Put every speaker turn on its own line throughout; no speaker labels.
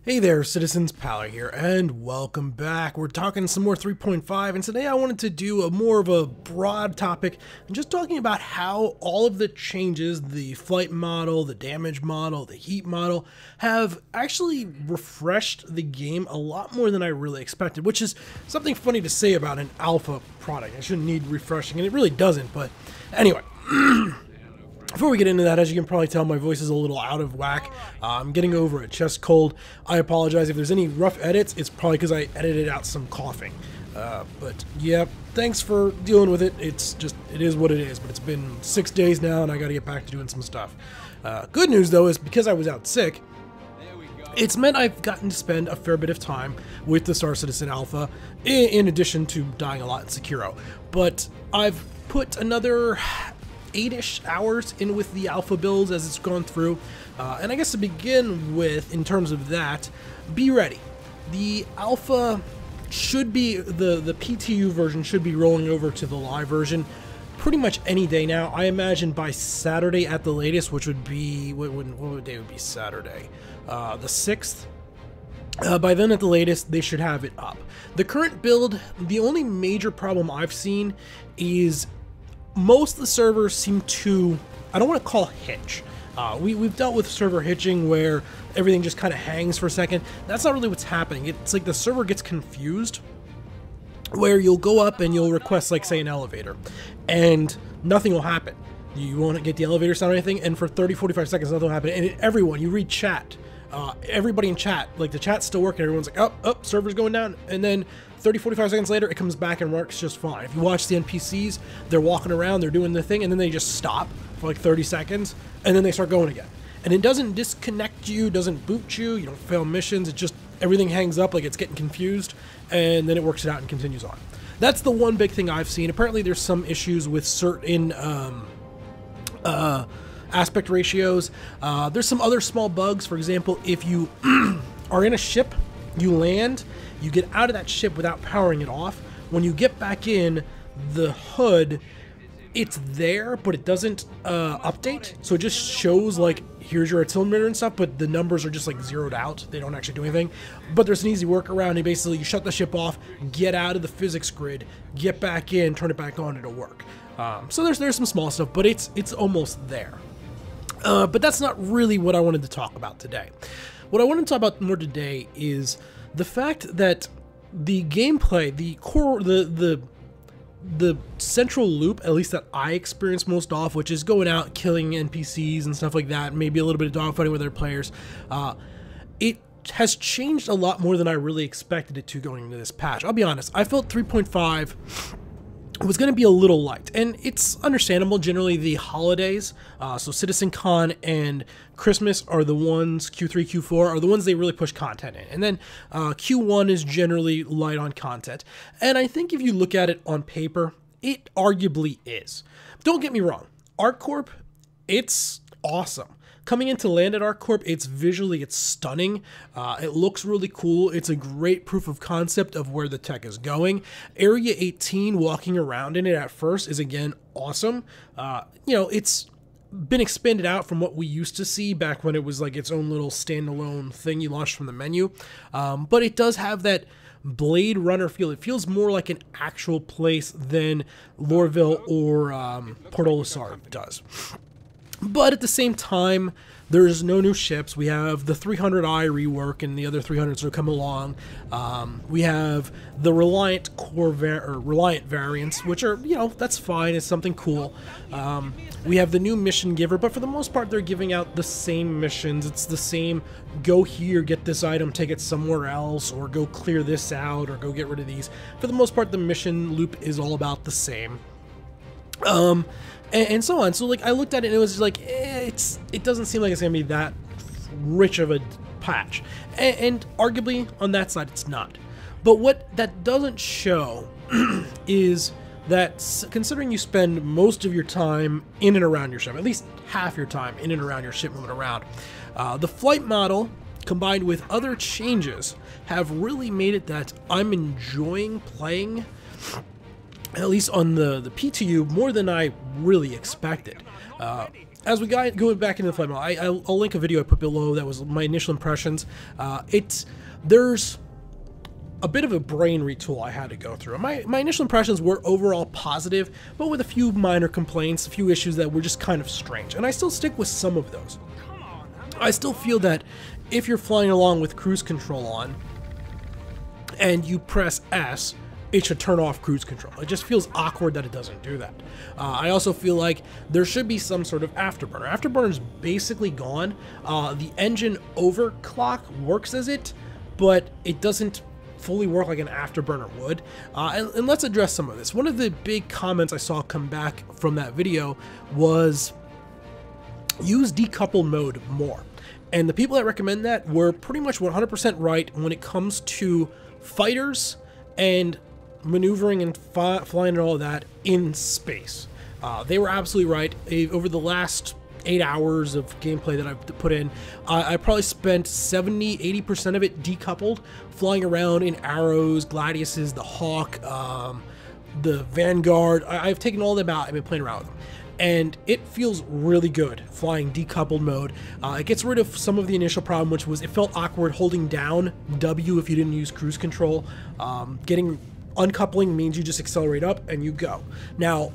Hey there, citizens, Pally here, and welcome back. We're talking some more 3.5, and today I wanted to do a more of a broad topic, and just talking about how all of the changes, the flight model, the damage model, the heat model, have actually refreshed the game a lot more than I really expected, which is something funny to say about an alpha product. It shouldn't need refreshing, and it really doesn't, but anyway. Before we get into that, as you can probably tell, my voice is a little out of whack. I'm getting over a chest cold. I apologize if there's any rough edits. It's probably because I edited out some coughing. But yeah, thanks for dealing with it. It is what it is. But it's been 6 days now, and I got to get back to doing some stuff. Good news, though, is because I was out sick, it's meant I've gotten to spend a fair bit of time with the Star Citizen Alpha, in addition to dying a lot in Sekiro. But I've put another 8-ish hours in with the alpha builds as it's gone through, and I guess to begin with, in terms of that, be ready. The alpha should be, the PTU version should be rolling over to the live version pretty much any day now. I imagine by Saturday at the latest, which would be, what day would be Saturday? The 6th. By then at the latest, they should have it up. The current build, the only major problem I've seen is most of the servers seem to, I don't want to call hitch. We've dealt with server hitching where everything just kind of hangs for a second. That's not really what's happening. It's like the server gets confused where you'll go up and you'll request, like, say, an elevator, and nothing will happen. You won't get the elevator sound or anything, and for 30-45 seconds nothing will happen. And everyone, you read chat, everybody in chat, like the chat's still working, everyone's like, oh, server's going down, and then 30-45 seconds later it comes back and works just fine. If you watch the NPCs, they're walking around, they're doing their thing, and then they just stop for like 30 seconds, and then they start going again. And it doesn't disconnect you, doesn't boot you, you don't fail missions, it just, everything hangs up like it's getting confused, and then it works it out and continues on. That's the one big thing I've seen. Apparently there's some issues with certain aspect ratios. There's some other small bugs. For example, if you are in a ship, you land, you get out of that ship without powering it off. When you get back in, the HUD, it's there, but it doesn't update. So it just shows like, here's your altimeter and stuff, but the numbers are just like zeroed out. They don't actually do anything. But there's an easy workaround. And basically, you shut the ship off, get out of the physics grid, get back in, turn it back on, it'll work. So there's some small stuff, but it's almost there. But that's not really what I wanted to talk about today. What I want to talk about more today is the fact that the gameplay, the core, the central loop, at least that I experience most off, which is going out, killing NPCs and stuff like that, maybe a little bit of dogfighting with other players, it has changed a lot more than I really expected it to going into this patch. I'll be honest, I felt 3.5 was going to be a little light, and it's understandable. Generally the holidays, so CitizenCon and Christmas are the ones, Q3, Q4 are the ones they really push content in, and then Q1 is generally light on content. And I think if you look at it on paper, it arguably is. Don't get me wrong, ArcCorp, it's awesome. Coming into land at ArcCorp, it's stunning. It looks really cool. It's a great proof of concept of where the tech is going. Area 18, walking around in it at first, is again awesome. You know, it's been expanded out from what we used to see back when it was like its own little standalone thing you launched from the menu. But it does have that Blade Runner feel. It feels more like an actual place than Lorville or Port Olisar does. But at the same time, there's no new ships. We have the 300i rework, and the other 300s will come along. We have the Reliant core Reliant variants, which are, you know, that's fine. It's something cool. We have the new mission giver, but for the most part, they're giving out the same missions. It's the same, go here, get this item, take it somewhere else, or go clear this out, or go get rid of these. For the most part, the mission loop is all about the same. And so on. So like I looked at it and it was just like, it doesn't seem like it's gonna be that rich of a patch. And arguably on that side it's not. But what that doesn't show is that considering you spend most of your time in and around your ship, at least half your time in and around your ship moving around, the flight model combined with other changes have really made it that I'm enjoying playing, at least on the PTU, more than I really expected. as we go back into the flight mode, I'll link a video I put below that was my initial impressions. There's a bit of a brain retool I had to go through. My initial impressions were overall positive, but with a few minor complaints, a few issues that were just kind of strange, and I still stick with some of those. I still feel that if you're flying along with cruise control on, and you press S, it should turn off cruise control. It just feels awkward that it doesn't do that. I also feel like there should be some sort of afterburner. Afterburner's basically gone. The engine overclock works as it, but it doesn't fully work like an afterburner would. And let's address some of this. One of the big comments I saw come back from that video was use decoupled mode more. And the people that recommend that were pretty much 100% right when it comes to fighters and maneuvering and flying and all of that in space. They were absolutely right. Over the last 8 hours of gameplay that I've put in, I probably spent 70-80% of it decoupled, flying around in Arrows, Gladiuses, the Hawk, the Vanguard. I've taken all of them out. I've been playing around with them, and it feels really good flying decoupled mode. It gets rid of some of the initial problem, which was it felt awkward holding down W if you didn't use cruise control. Uncoupling means you just accelerate up and you go. Now,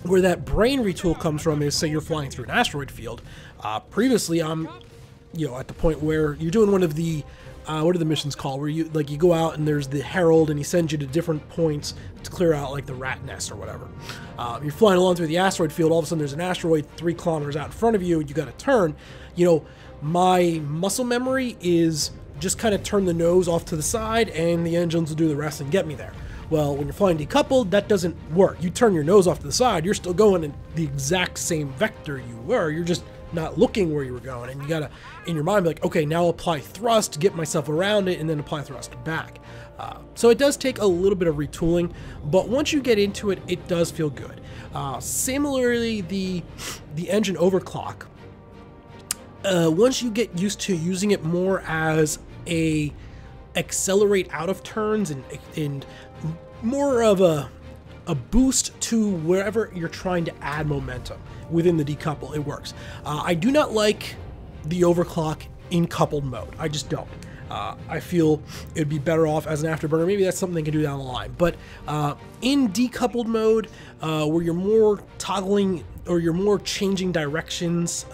where that brain retool comes from is, say you're flying through an asteroid field. Previously, I'm, at the point where you're doing one of the, what are the missions called? Where you go out and there's the Herald and he sends you to different points to clear out like the rat nest or whatever. You're flying along through the asteroid field. All of a sudden, there's an asteroid 3 kilometers out in front of you. You got to turn. My muscle memory is just kind of turn the nose off to the side and the engines will do the rest and get me there. Well, when you're flying decoupled, that doesn't work. You turn your nose off to the side, you're still going in the exact same vector you were. You're just not looking where you were going. And you gotta, in your mind, be like, okay, now apply thrust to get myself around it and then apply thrust back. So it does take a little bit of retooling, but once you get into it, it does feel good. Similarly, the engine overclock, once you get used to using it more as a accelerate out of turns and more of a boost to wherever you're trying to add momentum within the decouple, it works. I do not like the overclock in coupled mode. I just don't. I feel it'd be better off as an afterburner. Maybe that's something they can do down the line. But in decoupled mode, where you're more toggling or you're more changing directions,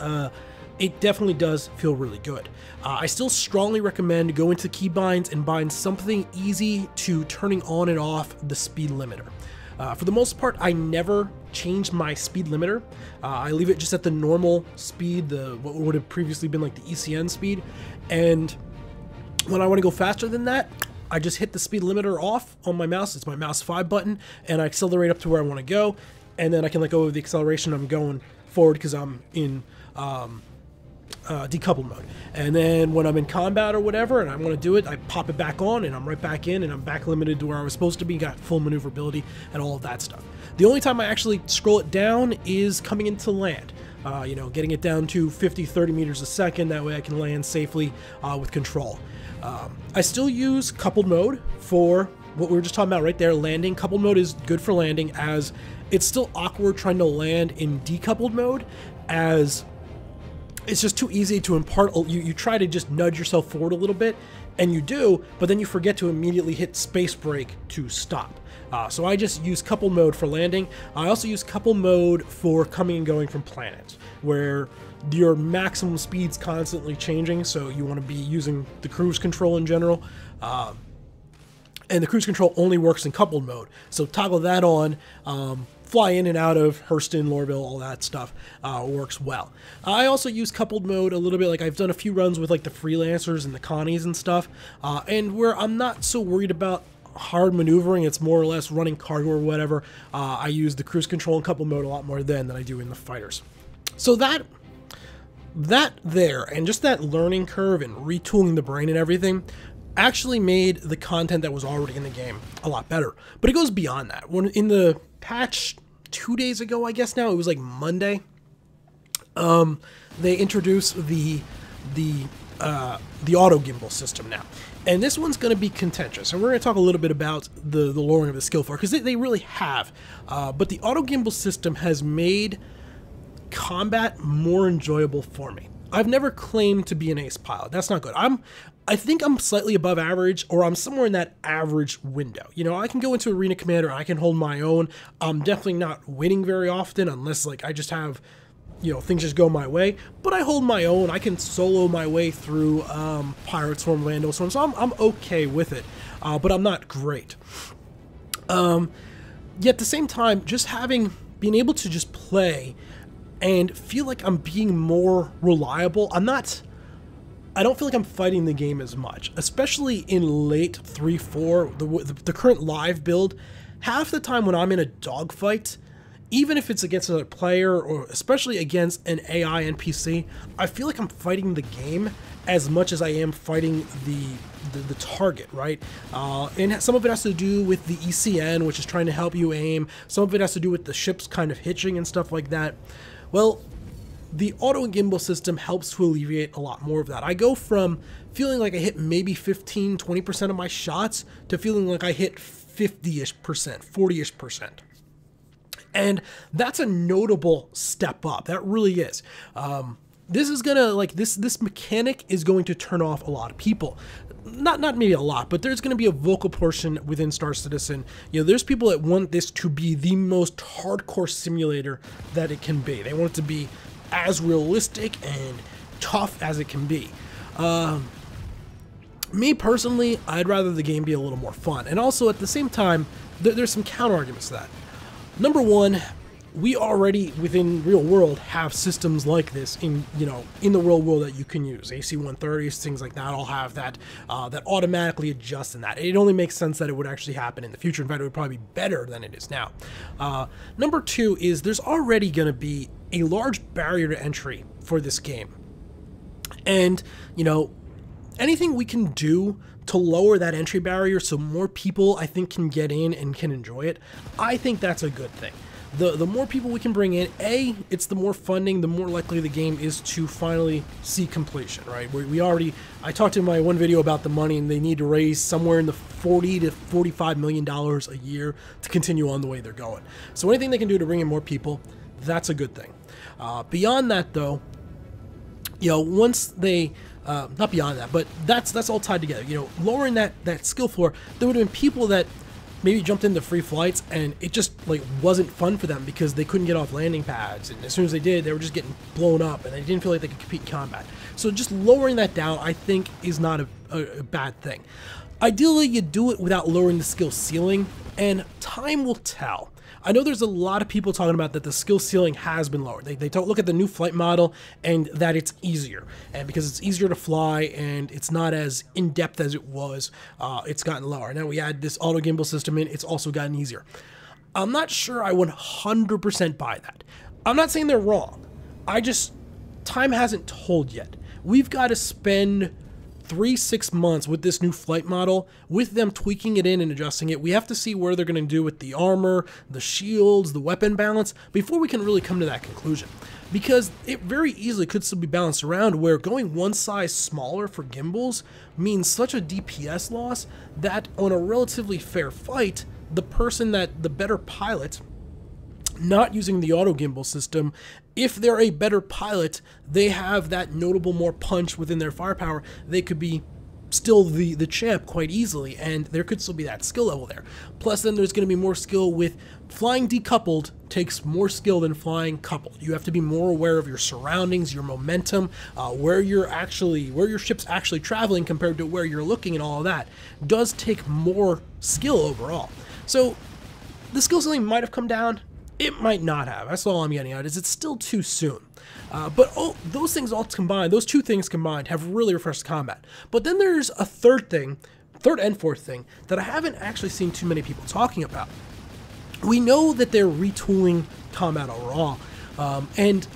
it definitely does feel really good. I still strongly recommend going to the keybinds and bind something easy to turning on and off the speed limiter. For the most part, I never change my speed limiter. I leave it just at the normal speed, what would have previously been like the ECN speed. And when I want to go faster than that, I just hit the speed limiter off on my mouse. It's my mouse 5 button, and I accelerate up to where I want to go. And then I can let go of the acceleration. I'm going forward because I'm in decoupled mode. And then when I'm in combat or whatever and I want to do it, I pop it back on and I'm right back in and I'm back limited to where I was supposed to be, got full maneuverability and all of that stuff. The only time I actually scroll it down is coming into land. Getting it down to 50-30 meters a second, that way I can land safely with control. I still use coupled mode for what we were just talking about right there, landing. Coupled mode is good for landing, as it's still awkward trying to land in decoupled mode, as it's just too easy to impart. You try to just nudge yourself forward a little bit, and you do, but then you forget to immediately hit space brake to stop. So I just use coupled mode for landing. I also use coupled mode for coming and going from planets, where your maximum speed's constantly changing, so you want to be using the cruise control in general. And the cruise control only works in coupled mode, so toggle that on. Fly in and out of Hurston, Lorville, all that stuff works well. I also use coupled mode a little bit. Like I've done a few runs with like the freelancers and the Connies and stuff, and where I'm not so worried about hard maneuvering, it's more or less running cargo or whatever. I use the cruise control and coupled mode a lot more than I do in the fighters. So that there, and just that learning curve and retooling the brain and everything, actually made the content that was already in the game a lot better. But it goes beyond that. When in the patch 2 days ago, I guess now, it was like Monday, they introduced the auto gimbal system now. And this one's going to be contentious, and we're going to talk a little bit about the lowering of the skill floor, because they really have. But the auto gimbal system has made combat more enjoyable for me. I've never claimed to be an ace pilot. That's not good. I think I'm slightly above average, or I'm somewhere in that average window. You know, I can go into Arena Commander, I can hold my own. I'm definitely not winning very often unless like I just have, you know, things just go my way. But I hold my own. I can solo my way through Pirate Swarm, Lando Swarm, so I'm okay with it. But I'm not great. Yet at the same time, just being able to just play and feel like I'm being more reliable. I don't feel like I'm fighting the game as much, especially in late 3-4, the current live build. Half the time when I'm in a dogfight, even if it's against another player or especially against an AI NPC, I feel like I'm fighting the game as much as I am fighting the target, right? And some of it has to do with the ECN, which is trying to help you aim. Some of it has to do with the ships kind of hitching and stuff like that. Well, the auto gimbal system helps to alleviate a lot more of that. I go from feeling like I hit maybe 15-20% of my shots to feeling like I hit 50-ish%, 40-ish%. And that's a notable step up. That really is. This is gonna, like, this mechanic is going to turn off a lot of people. Not maybe a lot, but there's going to be a vocal portion within Star Citizen. You know, there's people that want this to be the most hardcore simulator that it can be. They want it to be as realistic and tough as it can be. Me personally, I'd rather the game be a little more fun. And also at the same time, there's some counter arguments to that. Number one, we already within real world have systems like this in the real world that you can use. AC-130s, things like that all have that that automatically adjust in that. It only makes sense that it would actually happen in the future. In fact, it would probably be better than it is now. Number two is there's already going to be a large barrier to entry for this game. And, you know, anything we can do to lower that entry barrier so more people, I think, can get in and can enjoy it, I think that's a good thing. The more people we can bring in, it's the more funding, the more likely the game is to finally see completion, right? I talked in my one video about the money, and they need to raise somewhere in the $40 to $45 million a year to continue on the way they're going. So anything they can do to bring in more people, that's a good thing. Beyond that, though, you know, once they, not beyond that, but that's all tied together. You know, lowering that skill floor, there would have been people that maybe jumped into free flights and it just like wasn't fun for them because they couldn't get off landing pads, and as soon as they did, they were just getting blown up and they didn't feel like they could compete in combat. So just lowering that down, I think, is not a bad thing. Ideally, you do it without lowering the skill ceiling, and time will tell. I know there's a lot of people talking about that the skill ceiling has been lowered. They look at the new flight model and that it's easier. And because it's easier to fly and it's not as in-depth as it was, it's gotten lower. Now we add this auto gimbal system in, it's also gotten easier. I'm not sure I 100% buy that. I'm not saying they're wrong. Time hasn't told yet. We've got to spend 3-6 months with this new flight model, with them tweaking it in and adjusting it. We have to see where they're going to do with the armor, the shields, the weapon balance, before we can really come to that conclusion. Because it very easily could still be balanced around where going one size smaller for gimbals means such a DPS loss that on a relatively fair fight, the better pilot, not using the auto gimbal system, if they're a better pilot, they have that notable more punch within their firepower, they could be still the champ quite easily, and there could still be that skill level there. Plus then there's going to be more skill with flying decoupled, takes more skill than flying coupled. You have to be more aware of your surroundings, your momentum, where your ship's actually traveling compared to where you're looking, and all of that does take more skill overall. So the skill ceiling might have come down. It might not have. That's all I'm getting at, is it's still too soon. But those two things combined have really refreshed combat. But then there's a third and fourth thing that I haven't actually seen too many people talking about. We know that they're retooling combat overall, and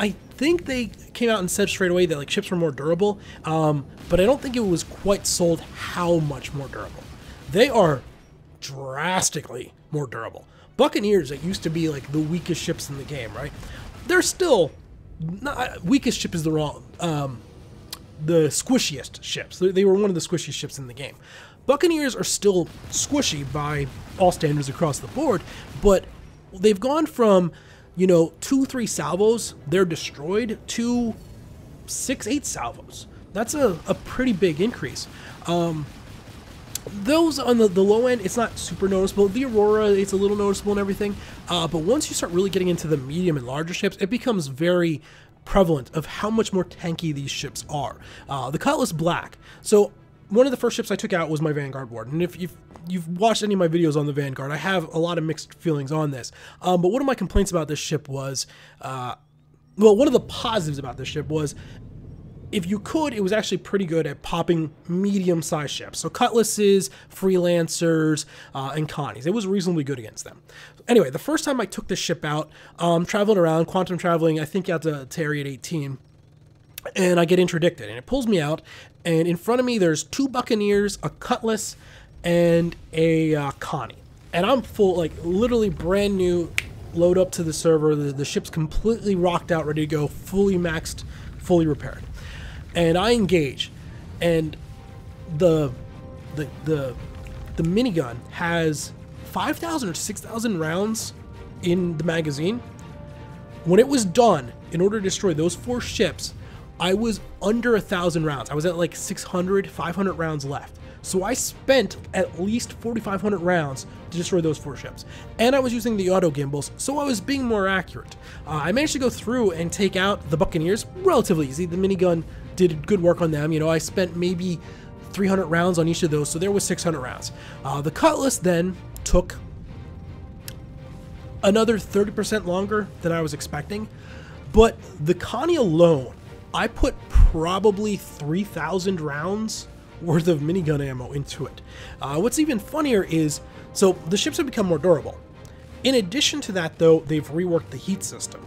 I think they came out and said straight away that like ships were more durable, but I don't think it was quite sold how much more durable. They are drastically more durable. Buccaneers, that used to be like the weakest ships in the game, right? They're still not weakest ship is the wrong, the squishiest ships. They were one of the squishiest ships in the game. Buccaneers are still squishy by all standards across the board, but they've gone from you know, 2-3 salvos, they're destroyed, to 6-8 salvos. That's a pretty big increase. Those on the low end, it's not super noticeable. The Aurora, it's a little noticeable and everything. But once you start really getting into the medium and larger ships, it becomes very prevalent of how much more tanky these ships are. The Cutlass Black. So one of the first ships I took out was my Vanguard Ward. And if you've watched any of my videos on the Vanguard, I have a lot of mixed feelings on this. But one of my complaints about this ship was, well, one of the positives about this ship was, if you could, it was actually pretty good at popping medium-sized ships. So Cutlasses, Freelancers, and Connies. It was reasonably good against them. Anyway, the first time I took this ship out, traveling around, quantum traveling, I think out to Area 18, and I get interdicted, and it pulls me out, and in front of me there's 2 Buccaneers, a Cutlass, and a Connie. And I'm full, like, literally brand new, load up to the server, the ship's completely rocked out, ready to go, fully maxed, fully repaired. And I engage, and the minigun has 5,000 or 6,000 rounds in the magazine. When it was done, in order to destroy those 4 ships, I was under 1,000 rounds. I was at like 600, 500 rounds left. So I spent at least 4,500 rounds to destroy those 4 ships. And I was using the auto gimbals, so I was being more accurate. I managed to go through and take out the Buccaneers relatively easy. The minigun did good work on them. You know, I spent maybe 300 rounds on each of those, so there was 600 rounds. The Cutlass then took another 30% longer than I was expecting. But the Connie alone, I put probably 3,000 rounds worth of minigun ammo into it. What's even funnier is, so the ships have become more durable. In addition to that, though, they've reworked the heat system.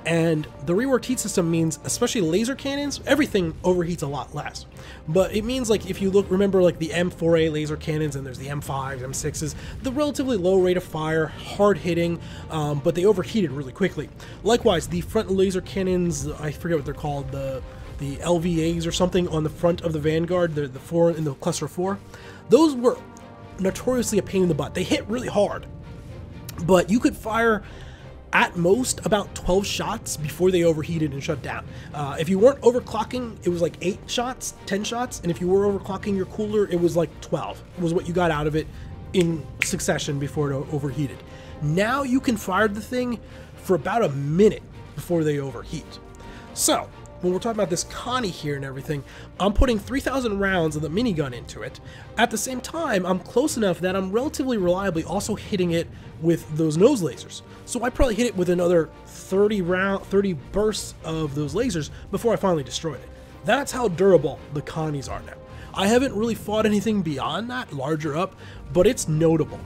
And the reworked heat system means, especially laser cannons, everything overheats a lot less. But it means, like, if you remember like the M4A laser cannons, and there's the M5s, M6s, the relatively low rate of fire, hard hitting, but they overheated really quickly. Likewise, the front laser cannons, I forget what they're called, the LVAs or something on the front of the Vanguard, the 4 in the cluster 4, those were notoriously a pain in the butt. They hit really hard, but you could fire at most about 12 shots before they overheated and shut down. If you weren't overclocking, it was like 8 shots, 10 shots, and if you were overclocking your cooler, it was like 12. It was what you got out of it in succession before it overheated. Now you can fire the thing for about a minute before they overheat. So when we're talking about this Connie here and everything, I'm putting 3,000 rounds of the minigun into it. At the same time, I'm close enough that I'm relatively reliably also hitting it with those nose lasers. So I probably hit it with another 30 bursts of those lasers before I finally destroyed it. That's how durable the Connies are now. I haven't really fought anything beyond that, larger up, but it's notable.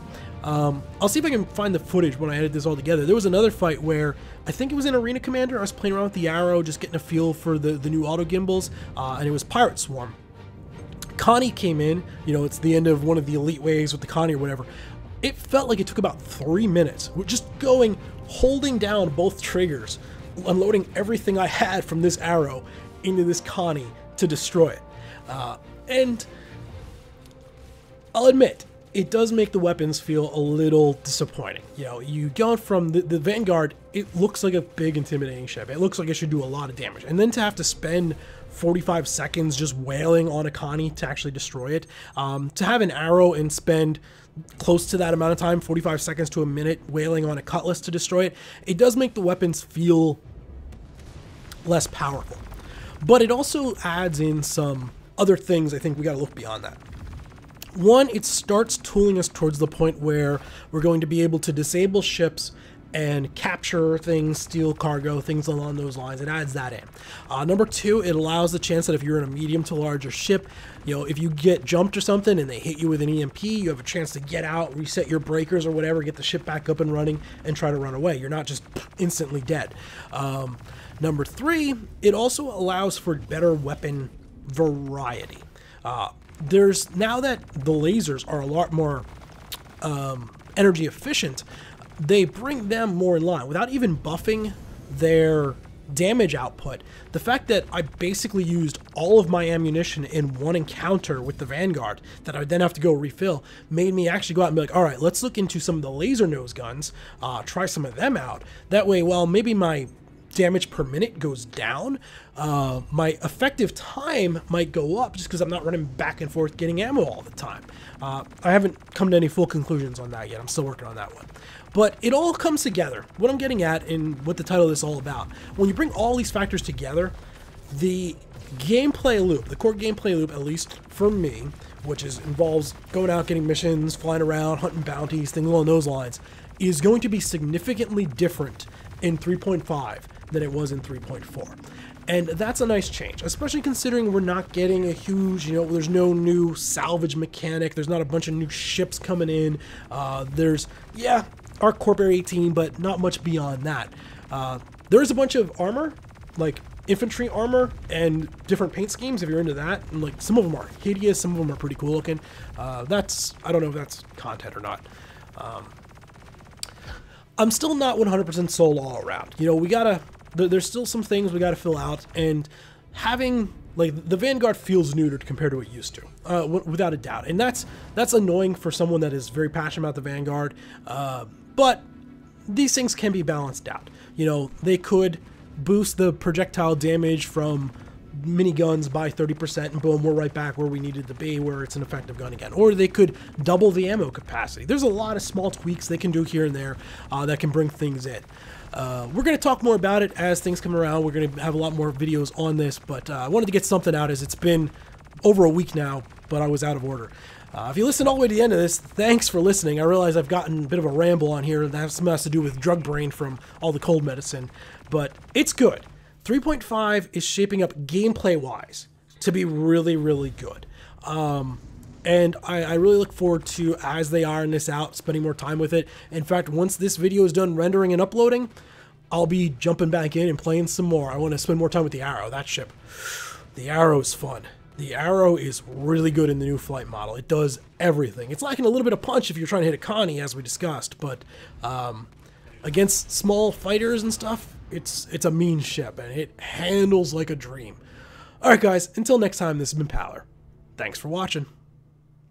I'll see if I can find the footage when I edit this all together. There was another fight where, I think it was in Arena Commander, I was playing around with the Arrow, just getting a feel for the new auto gimbals, and it was Pirate Swarm. Connie came in, you know, it's the end of one of the elite waves with the Connie or whatever. It felt like it took about 3 minutes. We're just going, holding down both triggers, unloading everything I had from this Arrow into this Connie to destroy it. And I'll admit, it does make the weapons feel a little disappointing. You know, you go from the Vanguard, it looks like a big intimidating ship. It looks like it should do a lot of damage. And then to have to spend 45 seconds just wailing on a Connie to actually destroy it. To have an Arrow and spend close to that amount of time, 45 seconds to a minute, wailing on a Cutlass to destroy it, it does make the weapons feel less powerful. But it also adds in some other things. I think we gotta look beyond that. One, it starts tooling us towards the point where we're going to be able to disable ships and capture things, steal cargo, things along those lines. It adds that in. Number 2, it allows the chance that if you're in a medium to larger ship, you know, if you get jumped or something and they hit you with an EMP, you have a chance to get out, reset your breakers or whatever, get the ship back up and running, and try to run away. You're not just instantly dead. Number 3, it also allows for better weapon variety. There's, now that the lasers are a lot more energy efficient, they bring them more in line without even buffing their damage output, the fact that I basically used all of my ammunition in one encounter with the Vanguard that I would then have to go refill made me actually go out and be like, all right, let's look into some of the laser nose guns, try some of them out. That way, well, maybe my damage per minute goes down, my effective time might go up just because I'm not running back and forth getting ammo all the time. I haven't come to any full conclusions on that yet. I'm still working on that one. But it all comes together. What I'm getting at and what the title of this is all about, when you bring all these factors together, the gameplay loop, the core gameplay loop, at least for me, which involves going out, getting missions, flying around, hunting bounties, things along those lines, is going to be significantly different in 3.5 than it was in 3.4. And that's a nice change, especially considering we're not getting a huge, there's no new salvage mechanic, there's not a bunch of new ships coming in, there's, yeah, our Corp Air 18, but not much beyond that. There is a bunch of armor, like infantry armor and different paint schemes if you're into that, and like some of them are hideous, some of them are pretty cool looking. I don't know if that's content or not. I'm still not 100% sold all around. There's still some things we gotta fill out, and having, like, the Vanguard feels neutered compared to what it used to, without a doubt. And that's annoying for someone that is very passionate about the Vanguard, but these things can be balanced out. They could boost the projectile damage from miniguns by 30%, and boom, we're right back where we needed to be, where it's an effective gun again. Or they could double the ammo capacity. There's a lot of small tweaks they can do here and there that can bring things in. We're going to talk more about it as things come around. We're going to have a lot more videos on this, but I wanted to get something out as it's been over a week now, but I was out of order. If you listen all the way to the end of this, thanks for listening. I realize I've gotten a bit of a ramble on here, and that has to do with drug brain from all the cold medicine, but it's good. 3.5 is shaping up gameplay-wise to be really, really good. And I really look forward to, as they iron this out, spending more time with it. In fact, once this video is done rendering and uploading, I'll be jumping back in and playing some more. I want to spend more time with the Arrow, that ship. The Arrow is fun. The Arrow is really good in the new flight model. It does everything. It's lacking a little bit of punch if you're trying to hit a Connie, as we discussed, but against small fighters and stuff, it's a mean ship, and it handles like a dream. Alright guys, until next time, this has been Powler. Thanks for watching.